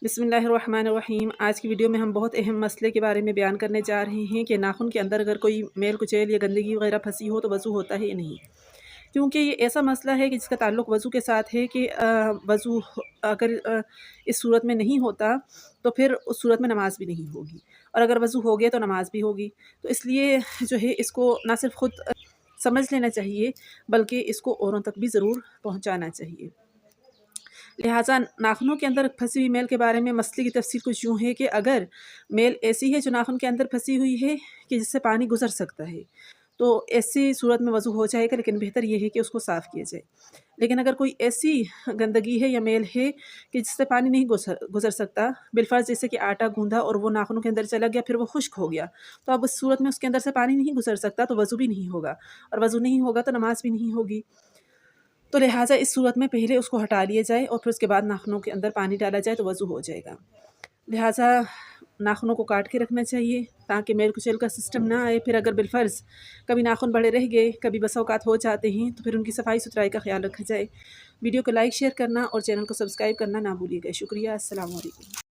بسم اللہ الرحمن الرحیم۔ آج کی ویڈیو میں ہم بہت اہم مسئلے کے بارے میں بیان کرنے جا رہے ہیں کہ ناخن کے اندر اگر کوئی میل کچیل یا گندگی وغیرہ پھنسی ہو تو وضو ہوتا ہے یا نہیں، کیونکہ یہ ایسا مسئلہ ہے کہ جس کا تعلق وضو کے ساتھ ہے کہ وضو اگر اس صورت میں نہیں ہوتا تو پھر اس صورت میں نماز بھی نہیں ہوگی، اور اگر وضو ہو گیا تو نماز بھی ہوگی۔ تو اس لیے جو ہے اس کو نہ صرف خود سمجھ لینا چاہیے بلکہ اس کو اوروں تک بھی ضرور پہنچانا چاہیے۔ لہٰذا ناخنوں کے اندر پھنسی ہوئی میل کے بارے میں مسئلے کی تفصیل کچھ یوں ہے کہ اگر میل ایسی ہے جو ناخن کے اندر پھنسی ہوئی ہے کہ جس سے پانی گزر سکتا ہے تو ایسی صورت میں وضو ہو جائے گا، لیکن بہتر یہ ہے کہ اس کو صاف کیا جائے۔ لیکن اگر کوئی ایسی گندگی ہے یا میل ہے کہ جس سے پانی نہیں گزر سکتا، بالفرض جیسے کہ آٹا گوندھا اور وہ ناخنوں کے اندر چلا گیا پھر وہ خشک ہو گیا، تو اب اس صورت میں اس کے اندر سے پانی نہیں گزر سکتا تو وضو بھی نہیں ہوگا، اور وضو نہیں ہوگا تو نماز بھی نہیں ہوگی۔ تو لہٰذا اس صورت میں پہلے اس کو ہٹا لیا جائے اور پھر اس کے بعد ناخنوں کے اندر پانی ڈالا جائے تو وضو ہو جائے گا۔ لہٰذا ناخنوں کو کاٹ کے رکھنا چاہیے تاکہ میل کچیل کا سسٹم نہ آئے۔ پھر اگر بالفرض کبھی ناخن بڑے رہ گئے، کبھی بسا اوقات ہو جاتے ہیں، تو پھر ان کی صفائی ستھرائی کا خیال رکھا جائے۔ ویڈیو کو لائک شیئر کرنا اور چینل کو سبسکرائب کرنا نہ بھولیے گا۔ شکریہ، السلام علیکم۔